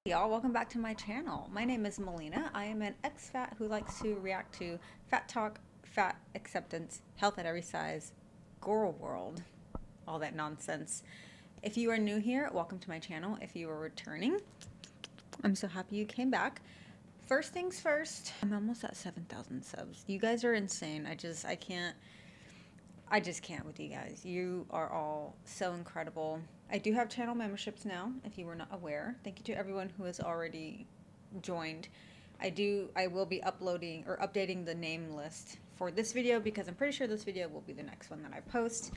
Y'all, welcome back to my channel. My name is Melina. I am an ex-fat who likes to react to fat talk, fat acceptance, health at every size, girl world, all that nonsense. If you are new here, welcome to my channel. If you are returning, I'm so happy you came back. First things first, I'm almost at 7,000 subs. You guys are insane. I just can't with you guys. You are all so incredible. I do have channel memberships now, if you were not aware. Thank you to everyone who has already joined. I will be uploading or updating the name list for this video because I'm pretty sure this video will be the next one that I post.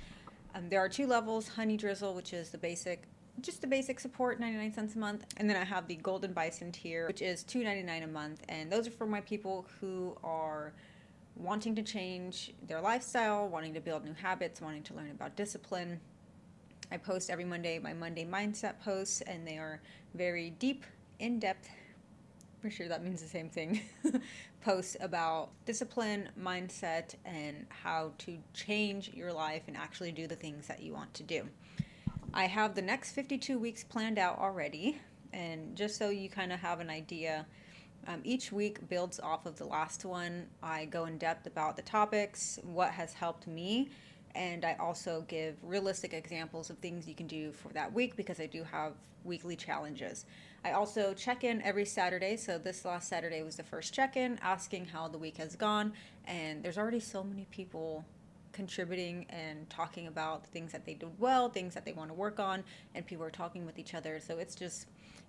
There are two levels: Honey Drizzle, which is the basic, just the basic support, 99 cents a month, and then I have the Golden Bison tier, which is $2.99 a month, and those are for my people who are wanting to change their lifestyle, wanting to build new habits, wanting to learn about discipline. I post every Monday my Monday mindset posts, and they are very deep, in-depth, pretty sure that means the same thing, posts about discipline, mindset, and how to change your life and actually do the things that you want to do. I have the next 52 weeks planned out already, and just so you kind of have an idea, each week builds off of the last one. I go in depth about the topics, what has helped me, and I also give realistic examples of things you can do for that week because I do have weekly challenges. I also check in every Saturday, so this last Saturday was the first check-in, asking how the week has gone, and there's already so many people contributing and talking about the things that they did well, things that they want to work on, and people are talking with each other. So it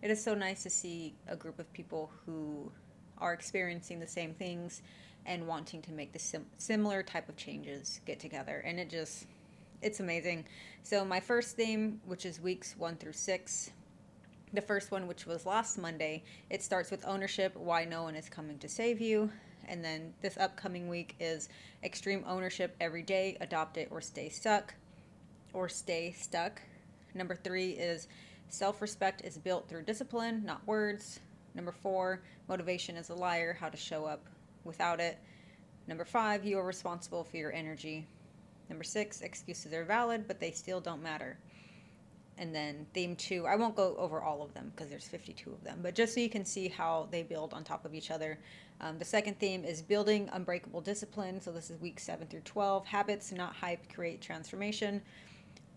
is so nice to see a group of people who are experiencing the same things and wanting to make the similar type of changes get together, and it's amazing. So my first theme, which is weeks 1 through 6, the first one, which was last Monday, it starts with ownership, why no one is coming to save you. And then this upcoming week is extreme ownership every day, adopt it or stay stuck. Number 3 is self-respect is built through discipline, not words. Number 4, motivation is a liar, how to show up without it. Number 5, you are responsible for your energy. Number 6, excuses are valid, but they still don't matter. And then theme 2, I won't go over all of them because there's 52 of them, but just so you can see how they build on top of each other. The second theme is building unbreakable discipline. So this is week 7 through 12. Habits, not hype, create transformation.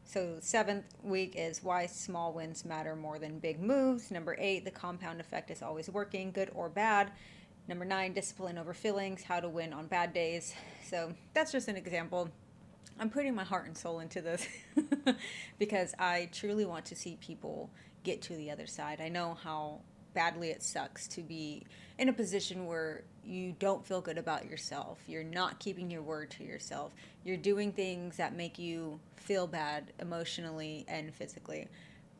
So 7th week is why small wins matter more than big moves. Number 8, the compound effect is always working, good or bad. Number 9, discipline over feelings, how to win on bad days. So that's just an example. I'm putting my heart and soul into this because I truly want to see people get to the other side. I know how badly it sucks to be in a position where you don't feel good about yourself. You're not keeping your word to yourself. You're doing things that make you feel bad emotionally and physically.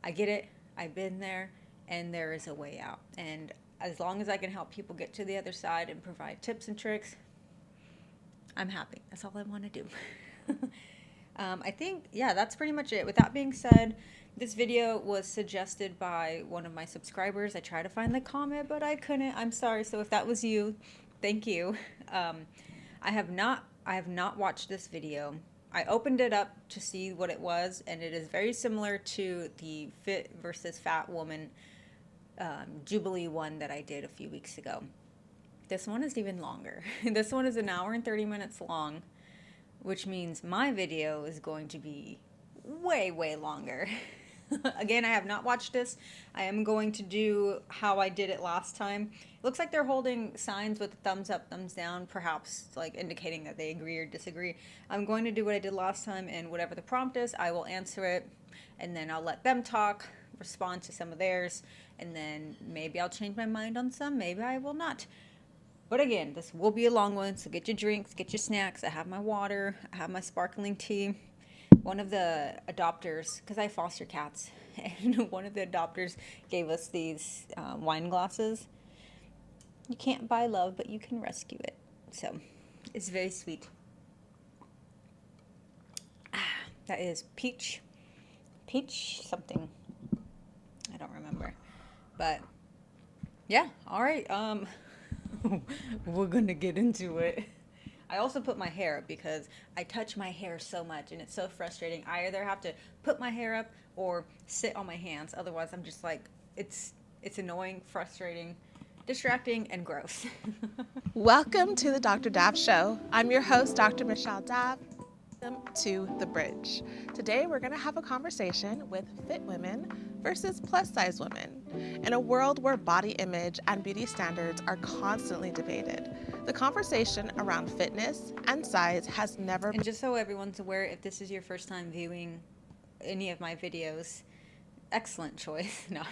I get it. I've been there, and there is a way out. And as long as I can help people get to the other side and provide tips and tricks, I'm happy. That's all I want to do. I think, yeah, that's pretty much it. With that being said, this video was suggested by one of my subscribers. I tried to find the comment, but I couldn't. I'm sorry. So if that was you, thank you. I have not watched this video. I opened it up to see what it was, and it is very similar to the Fit versus Fat Woman Jubilee one that I did a few weeks ago. This one is even longer. This one is 1 hour and 30 minutes long, which means my video is going to be way, way longer. Again, I have not watched this. I am going to do how I did it last time. It looks like they're holding signs with a thumbs up, thumbs down, perhaps like indicating that they agree or disagree. I'm going to do what I did last time, and whatever the prompt is, I will answer it, and then I'll let them talk, respond to some of theirs, and then maybe I'll change my mind on some, maybe I will not. But again, this will be a long one, so get your drinks, get your snacks. I have my water, I have my sparkling tea. One of the adopters, because I foster cats, and one of the adopters gave us these wine glasses. You can't buy love, but you can rescue it. So it's very sweet. That is peach something. I don't remember. But yeah, all right. We're gonna get into it. I also put my hair up because I touch my hair so much and it's so frustrating. I either have to put my hair up or sit on my hands. Otherwise, I'm just like, it's It's annoying, frustrating, distracting, and gross. Welcome to the Dr. Dav Show. I'm your host, Dr. Michelle Dav. Welcome to The Bridge. Today, we're going to have a conversation with fit women versus plus-size women. In a world where body image and beauty standards are constantly debated, the conversation around fitness and size has never And just so everyone's aware, if this is your first time viewing any of my videos, excellent choice. No.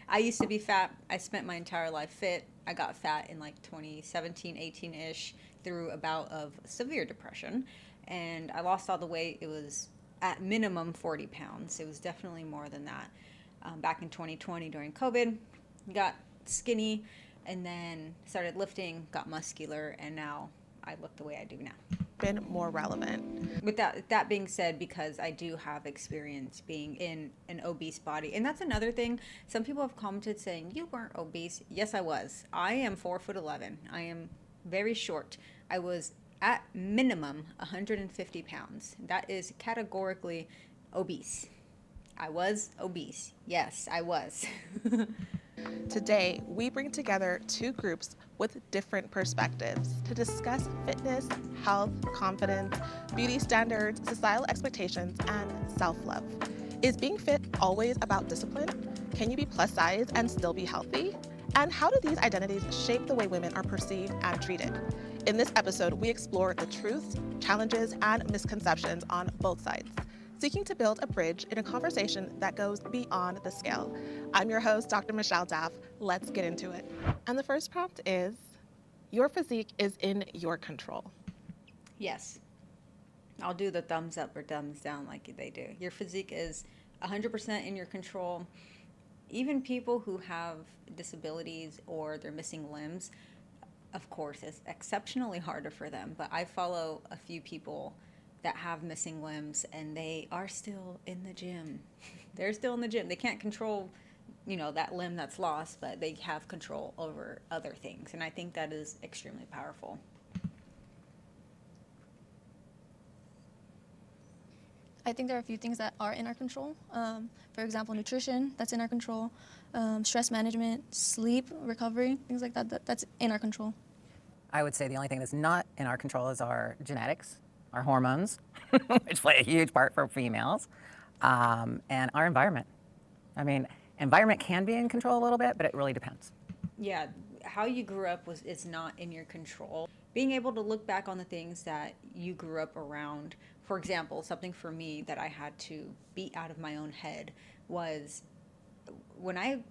I used to be fat. I spent my entire life fit. I got fat in like 2017, 18-ish through a bout of severe depression. And I lost all the weight. It was at minimum 40 pounds. It was definitely more than that. Back in 2020 during COVID, got skinny and then started lifting, got muscular, and now I look the way I do now. been more relevant. With that being said, because I do have experience being in an obese body, and that's another thing. Some people have commented saying you weren't obese. Yes, I was. I am 4'11". I am very short. I was at minimum 150 pounds. That is categorically obese. I was obese. Yes, I was. Today, we bring together two groups with different perspectives to discuss fitness, health, confidence, beauty standards, societal expectations, and self-love. Is being fit always about discipline? Can you be plus size and still be healthy? And how do these identities shape the way women are perceived and treated? In this episode, we explore the truths, challenges, and misconceptions on both sides, seeking to build a bridge in a conversation that goes beyond the scale. I'm your host, Dr. Michelle Dav. Let's get into it. And the first prompt is, your physique is in your control. Yes. I'll do the thumbs up or thumbs down like they do. Your physique is 100% in your control. Even people who have disabilities or they're missing limbs, of course, it's exceptionally harder for them. But I follow a few people that have missing limbs and they are still in the gym. They're still in the gym. They can't control, that limb that's lost, but they have control over other things. And I think that is extremely powerful. I think there are a few things that are in our control. For example, nutrition, that's in our control. Stress management, sleep, recovery, things like that, that's in our control. I would say the only thing that's not in our control is our genetics, our hormones, which play a huge part for females, and our environment. I mean, environment can be in control a little bit, but it really depends. Yeah, how you grew up is not in your control. Being able to look back on the things that you grew up around, for example, something for me that I had to beat out of my own head was when I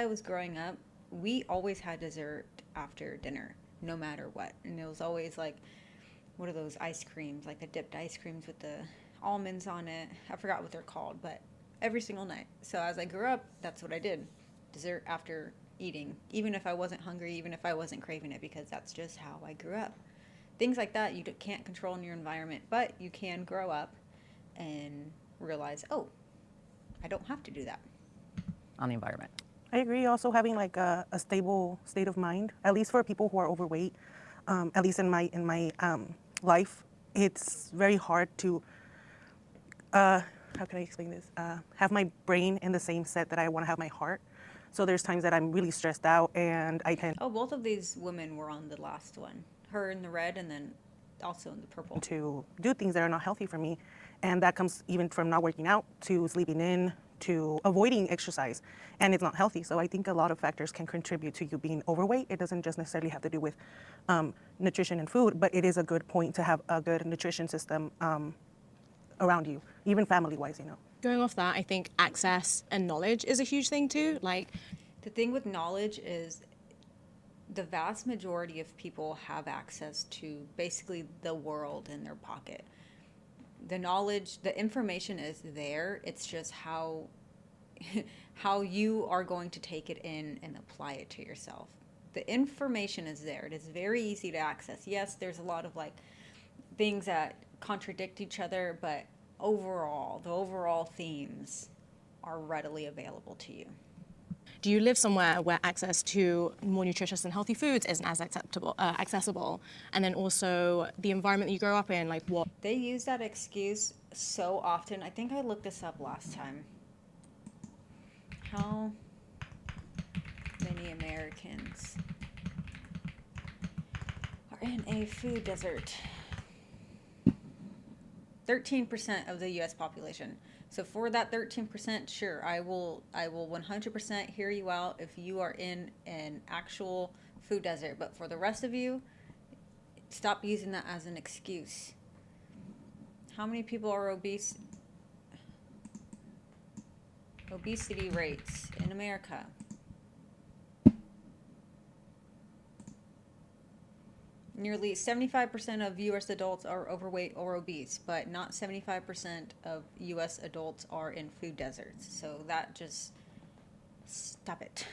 was growing up, we always had dessert after dinner, no matter what. And it was always like, what are those ice creams, like the dipped ice creams with the almonds on it? I forgot what they're called, but every single night. So as I grew up, that's what I did. Dessert after eating, even if I wasn't hungry, even if I wasn't craving it, because that's just how I grew up. Things like that you can't control in your environment, but you can grow up and realize, oh, I don't have to do that. On the environment. I agree. Also having like a stable state of mind, at least for people who are overweight, at least in my life, it's very hard to, how can I explain this? Have my brain in the same set that I want to have my heart. So there's times that I'm really stressed out and I tend Oh, both of these women were on the last one. Her in the red and then also in the purple. to do things that are not healthy for me. And that comes even from not working out to sleeping in to avoiding exercise. And it's not healthy. So I think a lot of factors can contribute to you being overweight. It doesn't just necessarily have to do with nutrition and food, but it is a good point to have a good nutrition system around you, even family-wise, Going off that, I think access and knowledge is a huge thing too. The thing with knowledge is the vast majority of people have access to basically the world in their pocket. The knowledge, the information is there. It's just how you are going to take it in and apply it to yourself. The information is there. It is very easy to access. Yes, there's a lot of things that contradict each other, but overall, the overall themes are readily available to you. Do you live somewhere where access to more nutritious and healthy foods isn't as accessible? And then also the environment that you grow up in, what? They use that excuse so often. I think I looked this up last time. How Americans are in a food desert? 13% of the U.S. population. So for that 13%, sure, I will 100% hear you out if you are in an actual food desert. But for the rest of you, stop using that as an excuse. How many people are obese? Obesity rates in America. Nearly 75% of U.S. adults are overweight or obese, but not 75% of U.S. adults are in food deserts. So that just, stop it.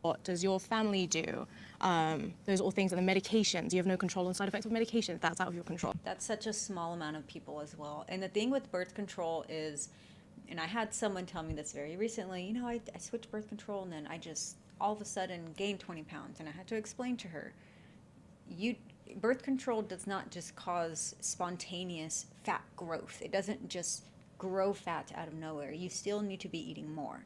What does your family do? Those are all things, and the medications. You have no control on side effects of medications. That's out of your control. That's such a small amount of people as well. And the thing with birth control is, and I had someone tell me this very recently, you know, I switched birth control and then I just all of a sudden gained 20 pounds. And I had to explain to her, birth control does not just cause spontaneous fat growth. It doesn't just grow fat out of nowhere. You still need to be eating more.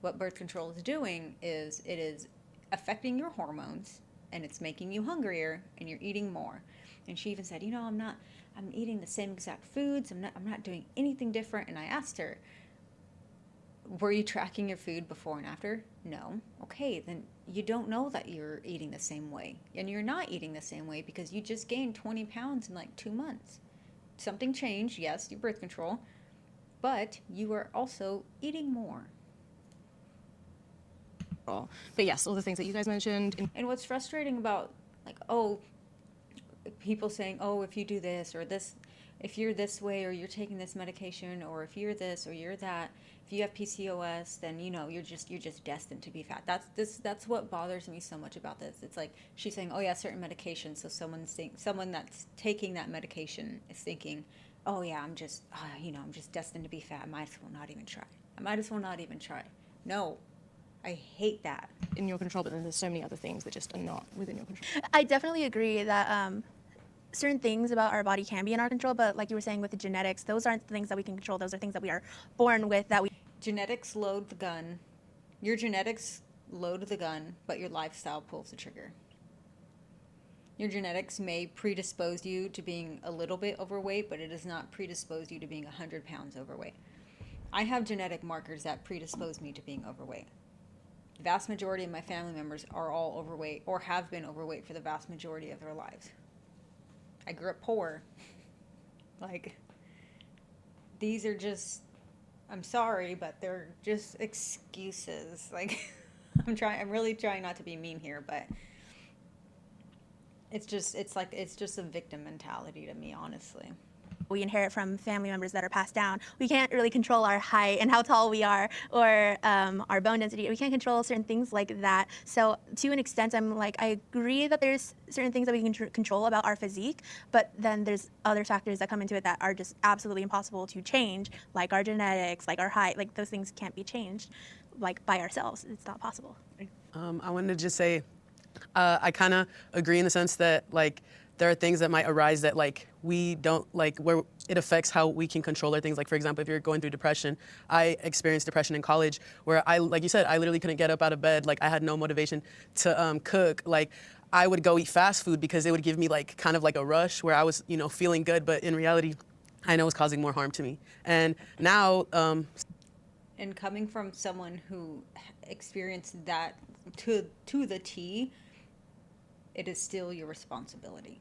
What birth control is doing is it is affecting your hormones and it's making you hungrier and you're eating more. And she even said, you know, I'm eating the same exact foods. I'm not doing anything different. And I asked her, were you tracking your food before and after? No. Okay, then you don't know that you're eating the same way. And you're not eating the same way because you just gained 20 pounds in like 2 months. Something changed, yes, your birth control, but you are also eating more. But yes, all the things that you guys mentioned. And what's frustrating about, like, people saying, if you do this or this, if you're this way or you're taking this medication or if you're this or you're that, if you have PCOS, then you know you're just destined to be fat. That's what bothers me so much about this. It's like she's saying, certain medication. So someone that's taking that medication is thinking, I'm just destined to be fat. I might as well not even try. No, I hate that. In your control, but then there's so many other things that just are not within your control. I definitely agree that certain things about our body can be in our control, but like you were saying with the genetics, those aren't the things that we can control. Those are things that we are born with that we... Genetics load the gun. Your genetics load the gun, but your lifestyle pulls the trigger. Your genetics may predispose you to being a little bit overweight, but it does not predispose you to being 100 pounds overweight. I have genetic markers that predispose me to being overweight. The vast majority of my family members are all overweight or have been overweight for the vast majority of their lives. I grew up poor. Like, these are just, I'm sorry, but they're just excuses. Like, I'm really trying not to be mean here, but it's just a victim mentality to me, honestly. We inherit from family members that are passed down. We can't really control our height and how tall we are or our bone density. We can't control certain things like that. So to an extent, I agree that there's certain things that we can control about our physique, but then there's other factors that come into it that are just absolutely impossible to change, like our genetics, like our height. Like those things can't be changed like by ourselves. It's not possible. I wanted to just say, I kind of agree in the sense that like there are things that might arise that like we don't like where it affects how we can control our things. Like for example, if you're going through depression, I experienced depression in college where like you said, I literally couldn't get up out of bed. Like I had no motivation to cook. Like I would go eat fast food because it would give me like kind of like a rush where I was, feeling good, but in reality, I know it's causing more harm to me. And now, and coming from someone who experienced that to the T, it is still your responsibility.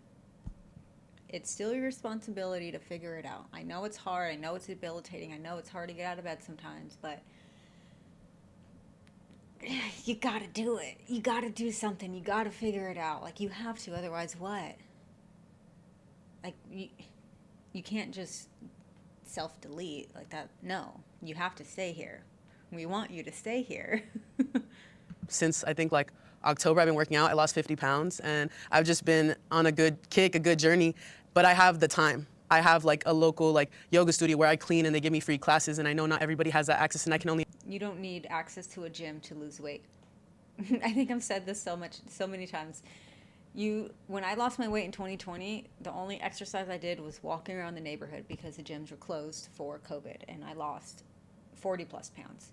It's still your responsibility to figure it out. I know it's hard. I know it's debilitating. I know it's hard to get out of bed sometimes, but you gotta do it. You gotta do something. You gotta figure it out. Like, you have to, otherwise what? Like, you can't just self-delete like that. No, you have to stay here. We want you to stay here. since I think like October, I've been working out. I lost 50 pounds and I've just been on a good kick, a good journey, but I have the time. I have like a local like yoga studio where I clean and they give me free classes, and I know not everybody has that access, and I can only... You don't need access to a gym to lose weight. I think I've said this so many times. When I lost my weight in 2020, the only exercise I did was walking around the neighborhood because the gyms were closed for COVID, and I lost 40 plus pounds.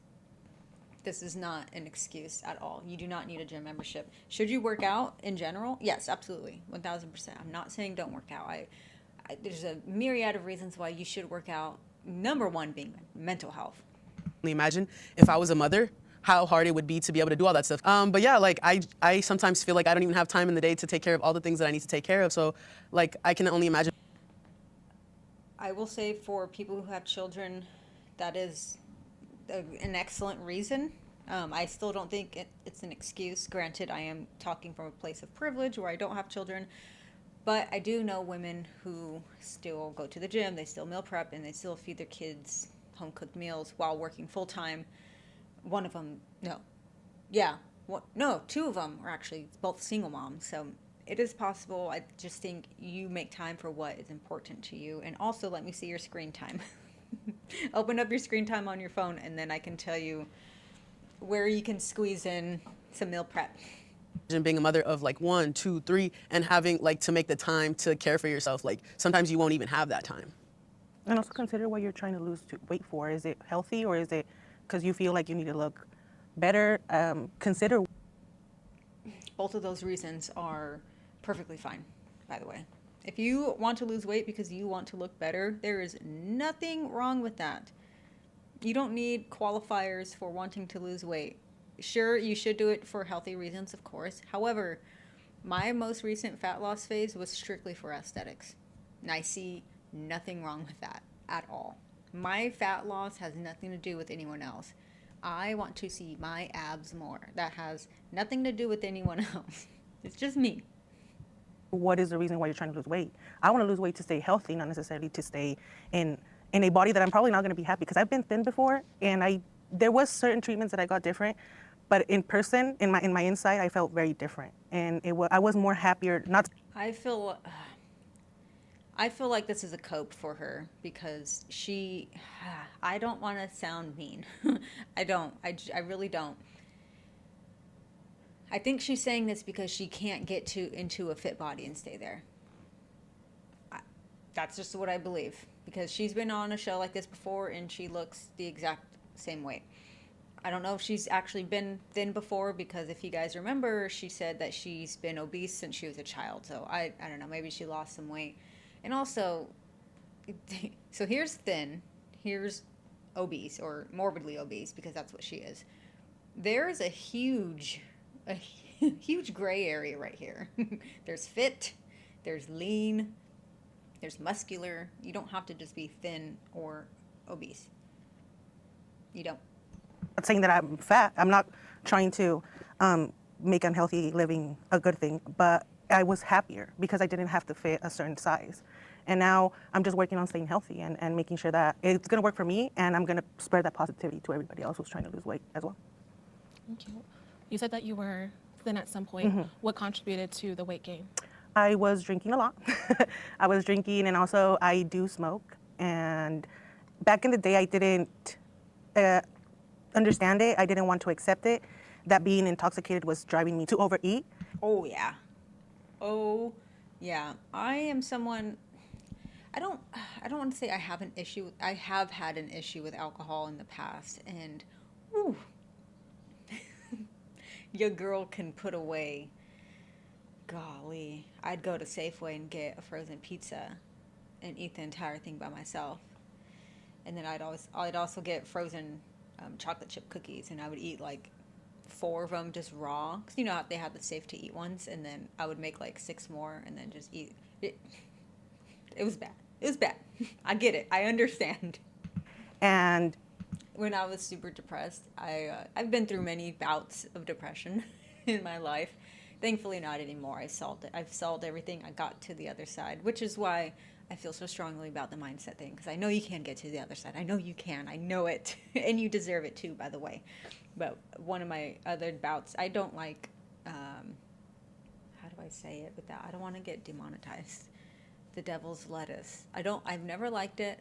this is not an excuse at all. You do not need a gym membership. Should you work out in general? Yes, absolutely, 1000%. I'm not saying don't work out. There's a myriad of reasons why you should work out. Number one being mental health. Imagine if I was a mother, how hard it would be to be able to do all that stuff. But yeah, like I sometimes feel like I don't even have time in the day to take care of all the things that I need to take care of. So like I can only imagine. I will say for people who have children, that is an excellent reason. I still don't think it's an excuse. Granted, I am talking from a place of privilege where I don't have children, but I do know women who still go to the gym, they still meal prep, and they still feed their kids home cooked meals while working full time. One of them, two of them are actually both single moms. So it is possible. I just think you make time for what is important to you. And also, let me see your screen time. Open up your screen time on your phone, and then I can tell you where you can squeeze in some meal prep. Being a mother of like 1, 2, 3, and having like to make the time to care for yourself. Like sometimes you won't even have that time. And also consider what you're trying to lose weight for. Is it healthy, or is it because you feel like you need to look better? Consider. Both of those reasons are perfectly fine, by the way. If you want to lose weight because you want to look better, there is nothing wrong with that. You don't need qualifiers for wanting to lose weight. Sure, you should do it for healthy reasons, of course. However, my most recent fat loss phase was strictly for aesthetics. And I see nothing wrong with that at all. My fat loss has nothing to do with anyone else. I want to see my abs more. That has nothing to do with anyone else. It's just me. What is the reason why you're trying to lose weight? I want to lose weight to stay healthy, not necessarily to stay in a body that I'm probably not going to be happy, because I've been thin before, and there was certain treatments that I got different, but in person, in my inside, I felt very different, and I was more happier. I feel like this is a cope for her because I don't want to sound mean. I don't. I really don't. I think she's saying this because she can't get into a fit body and stay there. That's just what I believe, because she's been on a show like this before and she looks the exact same way. I don't know if she's actually been thin before, because if you guys remember, she said that she's been obese since she was a child. So I don't know, maybe she lost some weight. And also, so here's thin, here's obese, or morbidly obese, because that's what she is. There's a huge gray area right here. There's fit, there's lean, there's muscular. You don't have to just be thin or obese. You don't. Not saying that I'm fat. I'm not trying to make unhealthy living a good thing, but I was happier because I didn't have to fit a certain size. And now I'm just working on staying healthy and making sure that it's going to work for me, and I'm going to spread that positivity to everybody else who's trying to lose weight as well. Thank you. You said that you were thin at some point. Mm-hmm. What contributed to the weight gain? I was drinking a lot. I was drinking, and also I do smoke. And back in the day, I didn't understand it. I didn't want to accept it, that being intoxicated was driving me to overeat. Oh, yeah. Oh, yeah. I am someone, I don't want to say I have an issue. I have had an issue with alcohol in the past, and whew, your girl can put away, golly, I'd go to Safeway and get a frozen pizza and eat the entire thing by myself. And then I'd also get frozen chocolate chip cookies, and I would eat like 4 of them just raw, because you know how they have the safe to eat ones, and then I would make like 6 more and then just eat it. It was bad. It was bad. I get it. I understand. And when I was super depressed, I've been through many bouts of depression in my life. Thankfully not anymore. I've solved everything. I got to the other side, which is why I feel so strongly about the mindset thing, because I know you can get to the other side. I know you can. I know it. And you deserve it too, by the way. But one of my other bouts, I don't like, how do I say it without, I don't want to get demonetized. The devil's lettuce. I've never liked it.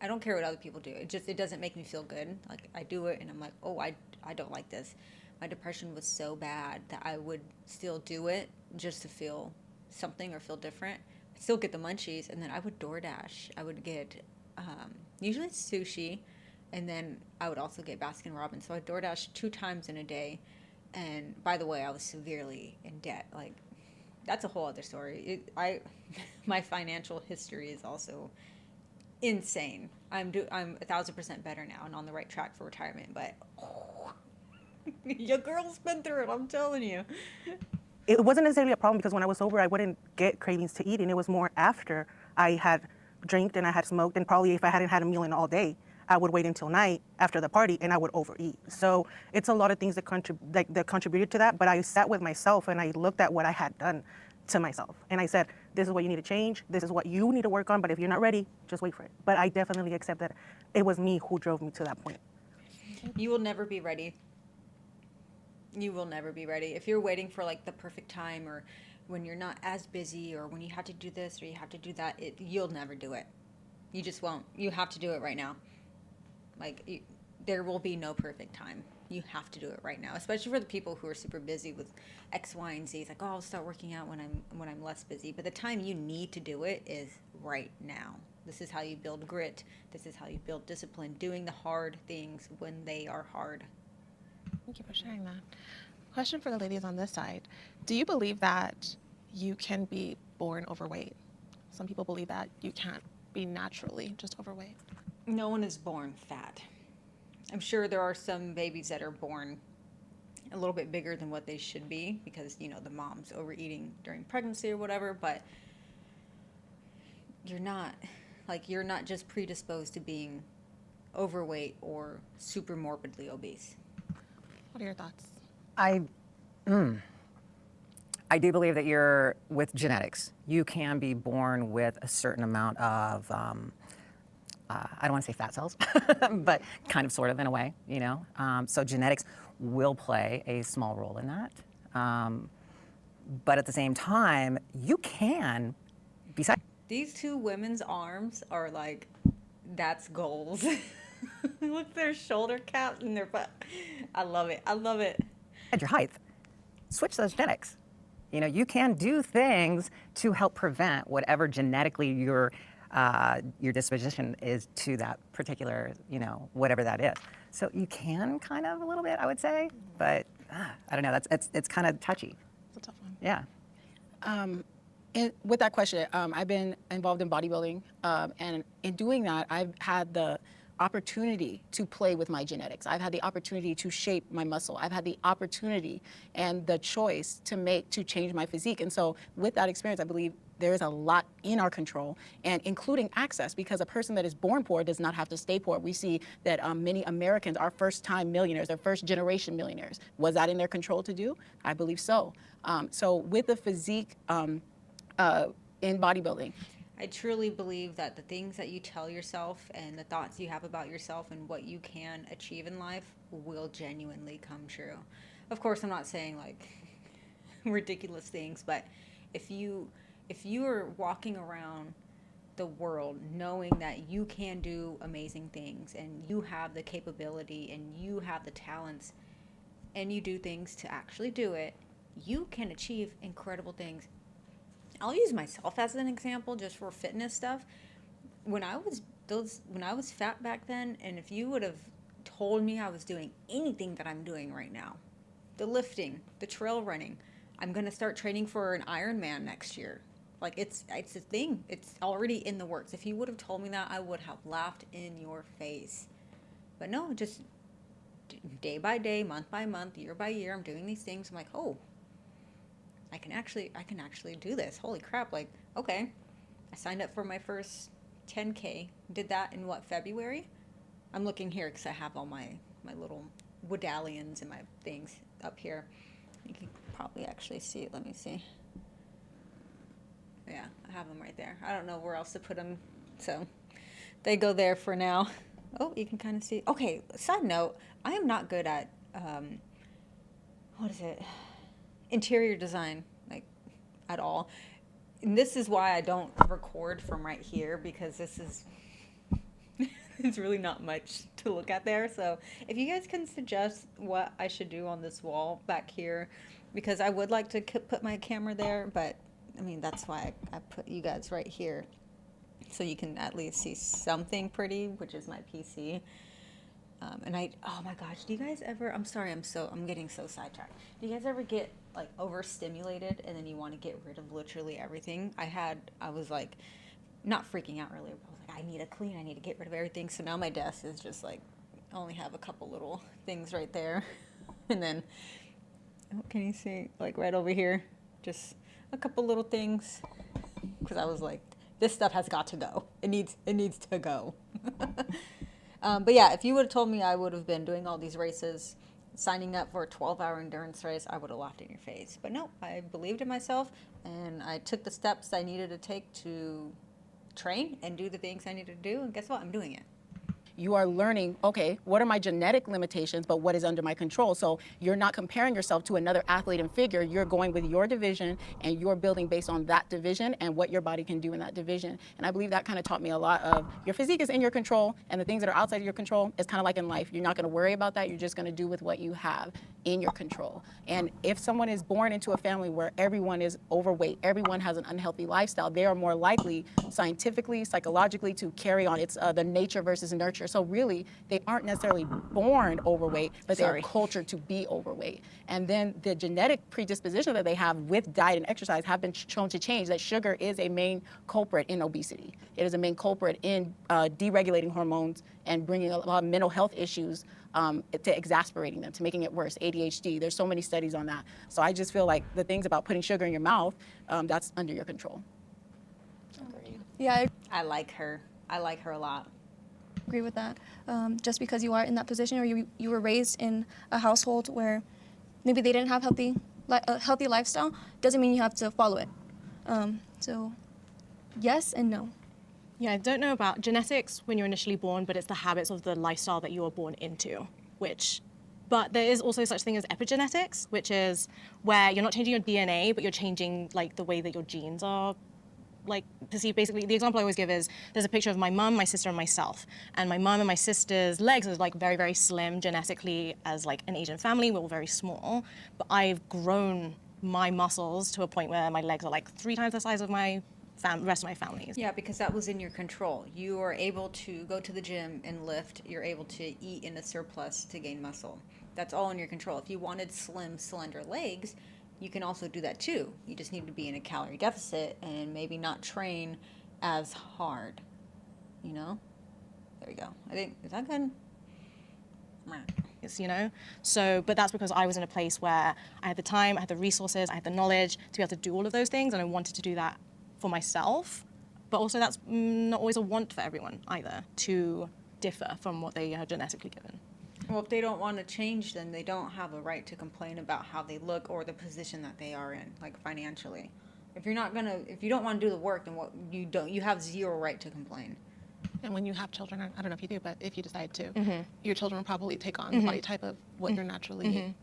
I don't care what other people do. It doesn't make me feel good. Like, I do it and I'm like, oh, I don't like this. My depression was so bad that I would still do it just to feel something or feel different. I'd still get the munchies, and then I would DoorDash. I would get usually sushi, And then I would also get Baskin Robbins. So I DoorDash 2 times in a day. And by the way, I was severely in debt. Like, that's a whole other story. My financial history is also insane. I'm 1,000% better now and on the right track for retirement. But your girl's been through it. I'm telling you. It wasn't necessarily a problem because when I was sober, I wouldn't get cravings to eat, and it was more after I had drank and I had smoked, and probably if I hadn't had a meal in all day, I would wait until night after the party and I would overeat. So it's a lot of things that contributed to that. But I sat with myself and I looked at what I had done to myself, and I said, "This is what you need to change. This is what you need to work on. But if you're not ready, just wait for it." But I definitely accept that it was me who drove me to that point. You will never be ready. You will never be ready. If you're waiting for like the perfect time, or when you're not as busy, or when you have to do this or you have to do that, you'll never do it. You just won't. You have to do it right now. Like, there will be no perfect time. You have to do it right now, especially for the people who are super busy with X, Y, and Z. It's like, oh, I'll start working out when I'm less busy. But the time you need to do it is right now. This is how you build grit. This is how you build discipline, doing the hard things when they are hard. Thank you for sharing that. Question for the ladies on this side. Do you believe that you can be born overweight? Some people believe that you can't be naturally just overweight. No one is born fat. I'm sure there are some babies that are born a little bit bigger than what they should be because, the mom's overeating during pregnancy or whatever, but you're not just predisposed to being overweight or super morbidly obese. What are your thoughts? I do believe that you're with genetics. You can be born with a certain amount of, I don't want to say fat cells, but kind of sort of in a way, So genetics will play a small role in that. But at the same time, you can, besides. These 2 women's arms are like, that's goals. Look at their shoulder caps and their butt. I love it. I love it. Your height, switch those genetics. You can do things to help prevent whatever genetically your disposition is to that particular, whatever that is. So you can kind of a little bit, I would say, but I don't know. It's kind of touchy. It's a tough one. Yeah. With that question, I've been involved in bodybuilding, and in doing that, I've had the opportunity to play with my genetics. I've had the opportunity to shape my muscle. I've had the opportunity and the choice to change my physique. And so with that experience, I believe there is a lot in our control, and including access, because a person that is born poor does not have to stay poor. We see that many Americans are first-time millionaires, they're first-generation millionaires. Was that in their control to do? I believe so. So with the physique in bodybuilding, I truly believe that the things that you tell yourself and the thoughts you have about yourself and what you can achieve in life will genuinely come true. Of course, I'm not saying like ridiculous things, but if you are walking around the world knowing that you can do amazing things and you have the capability and you have the talents and you do things to actually do it, you can achieve incredible things. I'll use myself as an example just for fitness stuff. When I was fat back then, and if you would have told me I was doing anything that I'm doing right now, the lifting, the trail running, I'm going to start training for an Ironman next year. Like, it's a thing. It's already in the works. If you would have told me that, I would have laughed in your face. But no, just day by day, month by month, year by year, I'm doing these things. I'm like, oh, I can actually do this. Holy crap. Like, okay. I signed up for my first 10K. Did that in February? I'm looking here because I have all my little medallions and my things up here. You can probably actually see it. Let me see. Yeah, I have them right there. I don't know where else to put them, so they go there for now. Oh, you can kind of see. Okay, side note, I am not good at, interior design, like, at all. And this is why I don't record from right here, because this is, it's really not much to look at there. So if you guys can suggest what I should do on this wall back here, because I would like to put my camera there, but I mean, that's why I put you guys right here, so you can at least see something pretty, which is my PC. Oh my gosh, do you guys ever, I'm sorry, I'm getting so sidetracked. Do you guys ever get like overstimulated and then you want to get rid of literally everything? I was like, not freaking out earlier, but I was like, I need to clean, I need to get rid of everything. So now my desk is just like, I only have a couple little things right there. And then, can you see, like right over here, just a couple little things. Because I was like, this stuff has got to go. It needs to go. But yeah, if you would have told me I would have been doing all these races, signing up for a 12-hour endurance race, I would have laughed in your face. But no, I believed in myself, and I took the steps I needed to take to train and do the things I needed to do, and guess what? I'm doing it. You are learning, okay, what are my genetic limitations, but what is under my control? So you're not comparing yourself to another athlete and figure. You're going with your division, and you're building based on that division and what your body can do in that division. And I believe that kind of taught me a lot of your physique is in your control, and the things that are outside of your control is kind of like in life. You're not going to worry about that. You're just going to do with what you have in your control. And if someone is born into a family where everyone is overweight, everyone has an unhealthy lifestyle, they are more likely scientifically, psychologically to carry on. It's the nature versus nurture. So really, they aren't necessarily born overweight, but they're cultured to be overweight. And then the genetic predisposition that they have with diet and exercise have been shown to change. That sugar is a main culprit in obesity. It is a main culprit in deregulating hormones and bringing a lot of mental health issues to exasperating them, to making it worse. ADHD, there's so many studies on that. So I just feel like the things about putting sugar in your mouth, that's under your control. Yeah, I like her. I like her a lot. agree with that. Just because you are in that position or you were raised in a household where maybe they didn't have a healthy lifestyle doesn't mean you have to follow it. So yes and no. Yeah, I don't know about genetics when you're initially born, but it's the habits of the lifestyle that you were born into, but there is also such thing as epigenetics, which is where you're not changing your DNA, but you're changing like the way that your genes are like perceived. Basically, the example I always give is there's a picture of my mum, my sister, and myself. And my mum and my sister's legs are like very, very slim genetically as like an Asian family. We're all very small. But I've grown my muscles to a point where my legs are like 3 times the size of my rest of my family's. Yeah, because that was in your control. You are able to go to the gym and lift. You're able to eat in a surplus to gain muscle. That's all in your control. If you wanted slim, slender legs, you can also do that too. You just need to be in a calorie deficit and maybe not train as hard. You know? There we go. I think, is that good? You know, but that's because I was in a place where I had the time, I had the resources, I had the knowledge to be able to do all of those things, and I wanted to do that for myself. But also that's not always a want for everyone either, to differ from what they are genetically given. Well, if they don't want to change, then they don't have a right to complain about how they look or the position that they are in, like financially. If you don't want to do the work, then you have zero right to complain. And when you have children, I don't know if you do, but if you decide to, your children will probably take on the body type of what you're naturally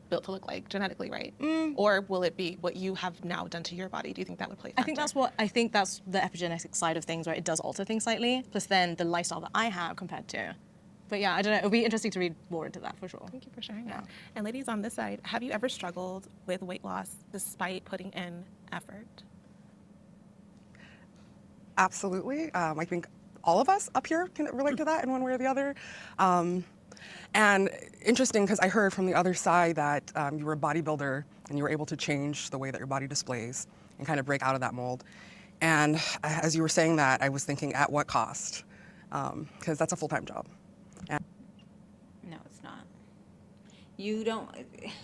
built to look like genetically, right? Or will it be what you have now done to your body? Do you think that would play a factor? I think that's the epigenetic side of things, where it does alter things slightly, plus then the lifestyle that I have compared to. But yeah, I don't know, it'll be interesting to read more into that for sure. Thank you for sharing that. And ladies on this side, have you ever struggled with weight loss despite putting in effort? Absolutely. I think all of us up here can relate to that in one way or the other. And interesting, because I heard from the other side that you were a bodybuilder and you were able to change the way that your body displays and kind of break out of that mold. And as you were saying that, I was thinking, at what cost? Because that's a full-time job. No, it's not.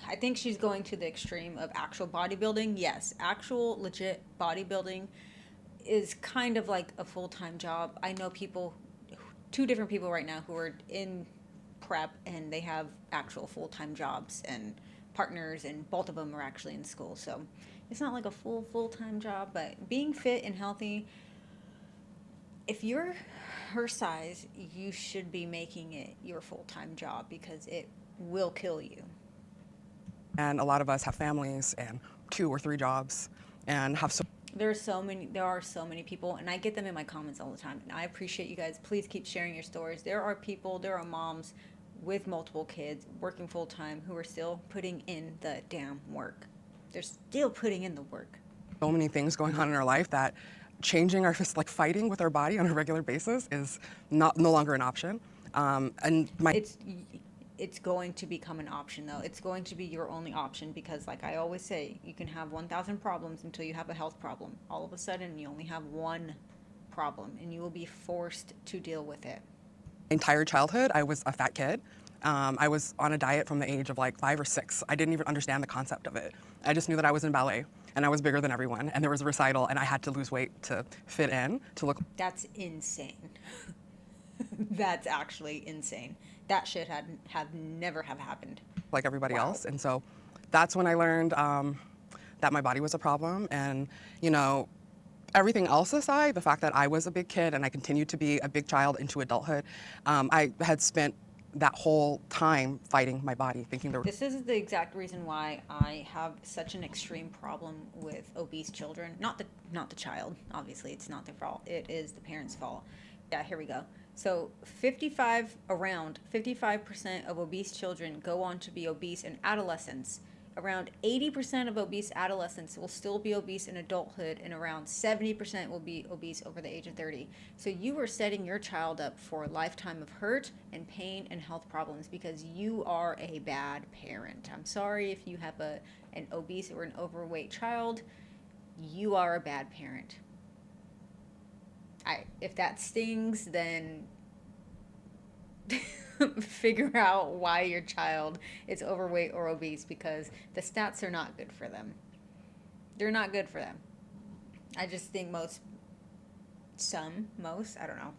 I think she's going to the extreme of actual bodybuilding. Yes, actual legit bodybuilding is kind of like a full-time job. I know 2 different people right now who are in prep and they have actual full-time jobs and partners, and both of them are actually in school. So it's not like a full-time job, but being fit and healthy, if you're her size, you should be making it your full-time job because it will kill you. And a lot of us have families and 2 or 3 jobs and have There are so many people, and I get them in my comments all the time, and I appreciate you guys. Please keep sharing your stories. There are moms with multiple kids working full-time who are still putting in the damn work. They're still putting in the work. so many things going on in our life that changing fighting with our body on a regular basis is no longer an option. And my It's going to become an option though. It's going to be your only option because like I always say, you can have 1,000 problems until you have a health problem. All of a sudden you only have one problem and you will be forced to deal with it. entire childhood, I was a fat kid. I was on a diet from the age of like 5 or 6. I didn't even understand the concept of it. I just knew that I was in ballet and I was bigger than everyone and there was a recital and I had to lose weight to fit in, to look. That's insane. That's actually insane. That shit have never have happened. Like everybody Wow. else. And so that's when I learned that my body was a problem. And, you know, everything else aside, the fact that I was a big kid and I continued to be a big child into adulthood, I had spent that whole time fighting my body, thinking there were. This is the exact reason why I have such an extreme problem with obese children. Not the child, obviously, it's not their fault. It is the parents' fault. Yeah, here we go. So around 55% of obese children go on to be obese in adolescence. Around 80% of obese adolescents will still be obese in adulthood, and around 70% will be obese over the age of 30. So you are setting your child up for a lifetime of hurt and pain and health problems because you are a bad parent. I'm sorry if you have an obese or an overweight child. You are a bad parent. If that stings, then figure out why your child is overweight or obese because the stats are not good for them. They're not good for them. I just think I don't know,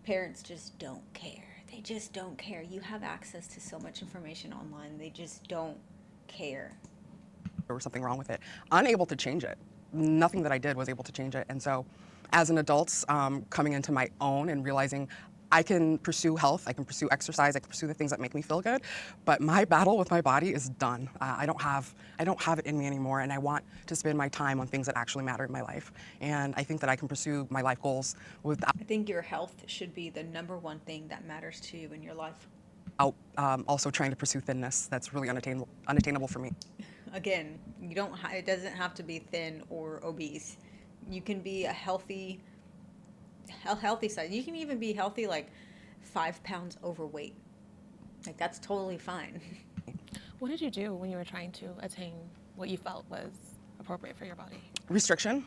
parents just don't care. They just don't care. You have access to so much information online. They just don't care. There was something wrong with it. Unable to change it. Nothing that I did was able to change it. And so as an adult, coming into my own and realizing I can pursue health, I can pursue exercise, I can pursue the things that make me feel good, but my battle with my body is done. I don't have it in me anymore, and I want to spend my time on things that actually matter in my life. And I think that I can pursue my life goals without I think your health should be the number one thing that matters to you in your life. also trying to pursue thinness. That's really unattainable for me. Again, it doesn't have to be thin or obese. You can be a healthy size. You can even be healthy, like 5 pounds overweight. Like that's totally fine. What did you do when you were trying to attain what you felt was appropriate for your body? Restriction,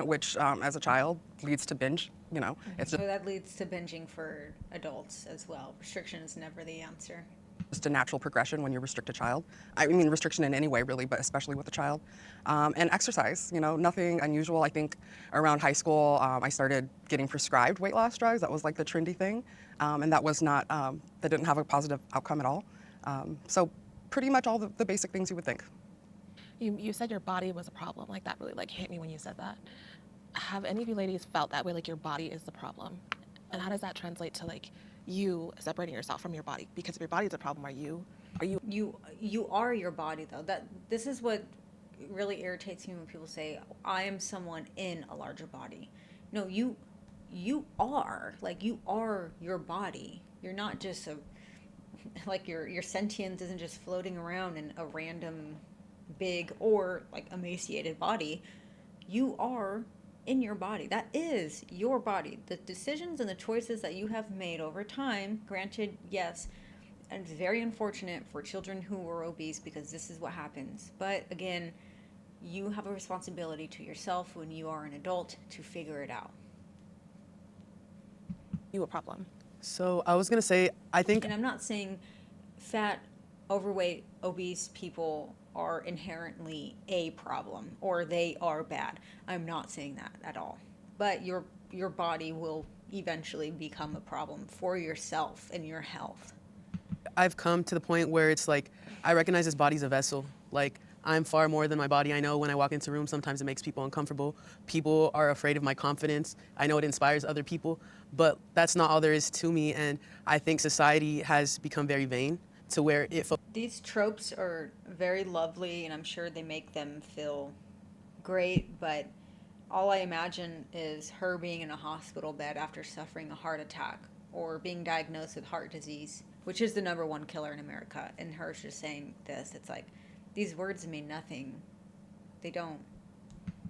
which as a child leads to binge. You know, it's So that leads to binging for adults as well. Restriction is never the answer. just a natural progression when you restrict a child. I mean, restriction in any way, really, but especially with a child. And exercise, you know, nothing unusual. I think around high school, I started getting prescribed weight loss drugs. That was like the trendy thing. And that was not, that didn't have a positive outcome at all. So pretty much all the basic things you would think. You said your body was a problem. Like that really like hit me when you said that. Have any of you ladies felt that way, like your body is the problem? And how does that translate to like you separating yourself from your body? Because if your body is a problem, are you You are your body though. This is what really irritates me when people say I am someone in a larger body. No, you are your body. You're not just like your sentience isn't just floating around in a random big or like emaciated body. You are in your body. That is your body. The decisions and the choices that you have made over time, granted, yes, and it's very unfortunate for children who are obese because this is what happens. But again, you have a responsibility to yourself when you are an adult to figure it out. a problem? So I was gonna say, I think And I'm not saying fat, overweight, obese people are inherently a problem or they are bad. I'm not saying that at all. But your body will eventually become a problem for yourself and your health. I've come to the point where it's like I recognize this body's a vessel. Like I'm far more than my body. I know when I walk into a room, sometimes it makes people uncomfortable. People are afraid of my confidence. I know it inspires other people, but that's not all there is to me. And I think society has become very vain to where These tropes are very lovely, and I'm sure they make them feel great, but all I imagine is her being in a hospital bed after suffering a heart attack or being diagnosed with heart disease, which is the #1 killer in America, and her just saying this. It's like, these words mean nothing. They don't.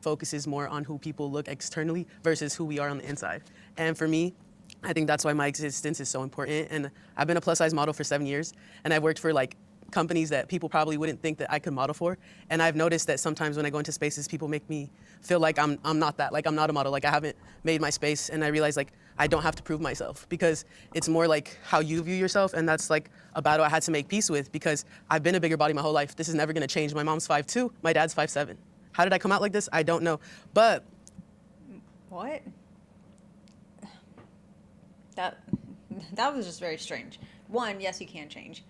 focuses more on who people look externally versus who we are on the inside. And for me, I think that's why my existence is so important. And I've been a plus size model for 7 years, and I've worked for like companies that people probably wouldn't think that I could model for. And I've noticed that sometimes when I go into spaces, people make me feel like I'm not that, like I'm not a model, like I haven't made my space. And I realize like I don't have to prove myself, because it's more like how you view yourself. And that's like a battle I had to make peace with, because I've been a bigger body my whole life. This is never gonna change. My mom's 5'2", my dad's 5'7". How did I come out like this? I don't know. But What? That was just very strange. One, yes, you can change.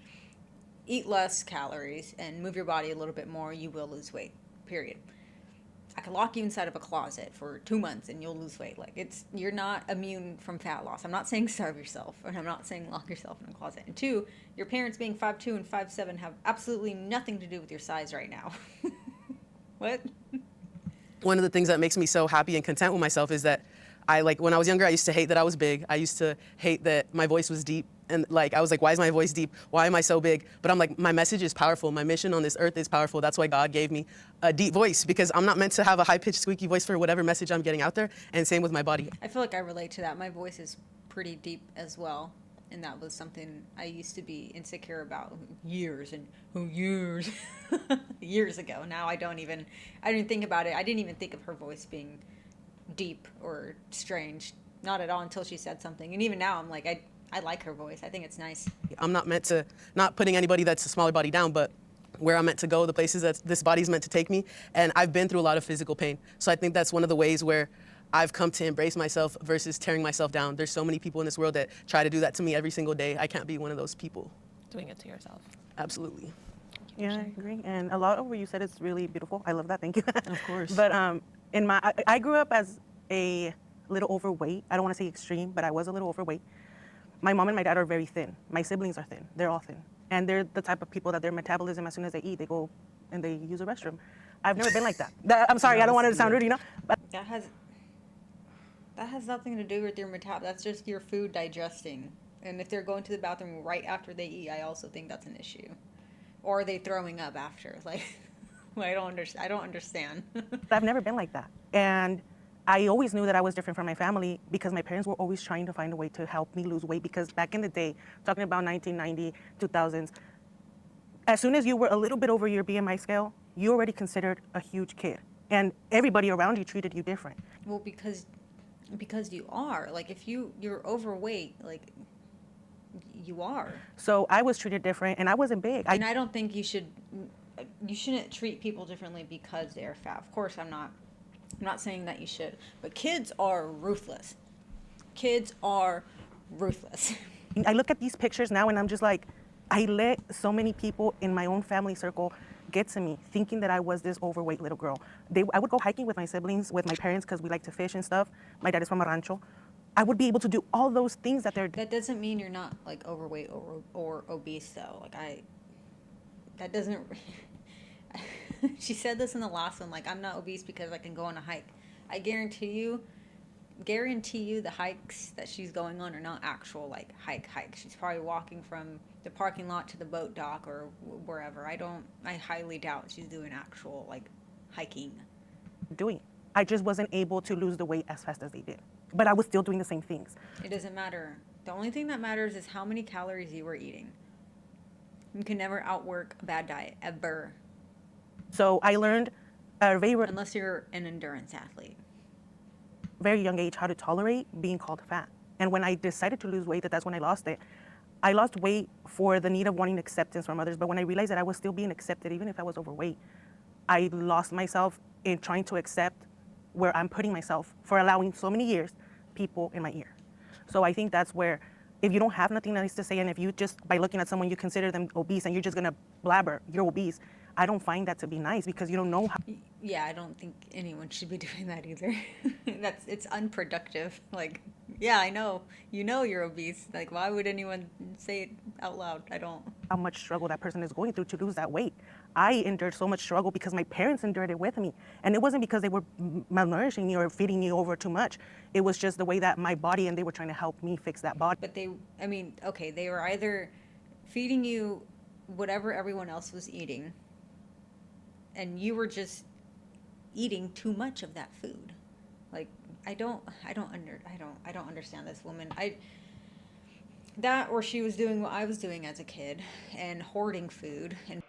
Eat less calories and move your body a little bit more, you will lose weight. Period. I can lock you inside of a closet for 2 months and you'll lose weight. Like, you're not immune from fat loss. I'm not saying starve yourself, and I'm not saying lock yourself in a closet. And two, your parents being 5'2" and 5'7" have absolutely nothing to do with your size right now. What? one of the things that makes me so happy and content with myself is that when I was younger, I used to hate that I was big. I used to hate that my voice was deep. And I was like, why is my voice deep? Why am I so big? But I'm like, my message is powerful. My mission on this earth is powerful. That's why God gave me a deep voice, because I'm not meant to have a high-pitched, squeaky voice for whatever message I'm getting out there. And same with my body. I feel like I relate to that. My voice is pretty deep as well. And that was something I used to be insecure about years years ago. Now I didn't think about it. I didn't even think of her voice being deep or strange. Not at all, until she said something. And even now I'm like, I like her voice. I think it's nice. I'm not meant to, not putting anybody that's a smaller body down, but where I'm meant to go, the places that this body's meant to take me. And I've been through a lot of physical pain. So I think that's one of the ways where I've come to embrace myself versus tearing myself down. There's so many people in this world that try to do that to me every single day. I can't be one of those people. Doing it to yourself. Absolutely. Yeah, I agree. And a lot of what you said is really beautiful. I love that. Thank you. Of course. But I grew up as a little overweight. I don't want to say extreme, but I was a little overweight. My mom and my dad are very thin. My siblings are thin. They're all thin. And they're the type of people that their metabolism, as soon as they eat, they go and they use a restroom. I've never been like that. I'm sorry, I don't want to sound rude, but That has nothing to do with your metabolism. That's just your food digesting. And if they're going to the bathroom right after they eat, I also think that's an issue. Or are they throwing up after? Like, I don't understand. I've never been like that. And I always knew that I was different from my family, because my parents were always trying to find a way to help me lose weight. Because back in the day, talking about 1990, 2000s, as soon as you were a little bit over your BMI scale, you already considered a huge kid. And everybody around you treated you different. Well, because you are. Like, if you're overweight, like, you are. So I was treated different, and I wasn't big. And I don't think you shouldn't treat people differently because they're fat. Of course, I'm not saying that you should, but kids are ruthless. Kids are ruthless. I look at these pictures now, and I'm just like, I let so many people in my own family circle get to me thinking that I was this overweight little girl. I would go hiking with my siblings, with my parents, because we like to fish and stuff. My dad is from a rancho. I would be able to do all those things that they're doing. That doesn't mean you're not like overweight or obese though. That doesn't. She said this in the last one. Like, I'm not obese because I can go on a hike. I guarantee you the hikes that she's going on are not actual like hikes. She's probably walking from the parking lot to the boat dock or wherever. I highly doubt she's doing actual like hiking. I just wasn't able to lose the weight as fast as they did. But I was still doing the same things. It doesn't matter. The only thing that matters is how many calories you were eating. You can never outwork a bad diet, ever. So I learned at a unless you're an endurance athlete. Very young age how to tolerate being called fat. And when I decided to lose weight, that's when I lost it. I lost weight for the need of wanting acceptance from others. But when I realized that I was still being accepted, even if I was overweight, I lost myself in trying to accept where I'm putting myself for allowing so many years people in my ear. So I think that's where, if you don't have nothing nice to say, and if you just, by looking at someone, you consider them obese and you're just gonna blabber, you're obese, I don't find that to be nice, because you don't know how. Yeah, I don't think anyone should be doing that either. It's unproductive. Like, yeah, I know. You know you're obese. Like, why would anyone say it out loud? I don't. How much struggle that person is going through to lose that weight. I endured so much struggle because my parents endured it with me. And it wasn't because they were malnourishing me or feeding me over too much. It was just the way that my body, and they were trying to help me fix that body. But they were either feeding you whatever everyone else was eating, and you were just eating too much of that food. Like, I don't understand this woman. That or she was doing what I was doing as a kid and hoarding food and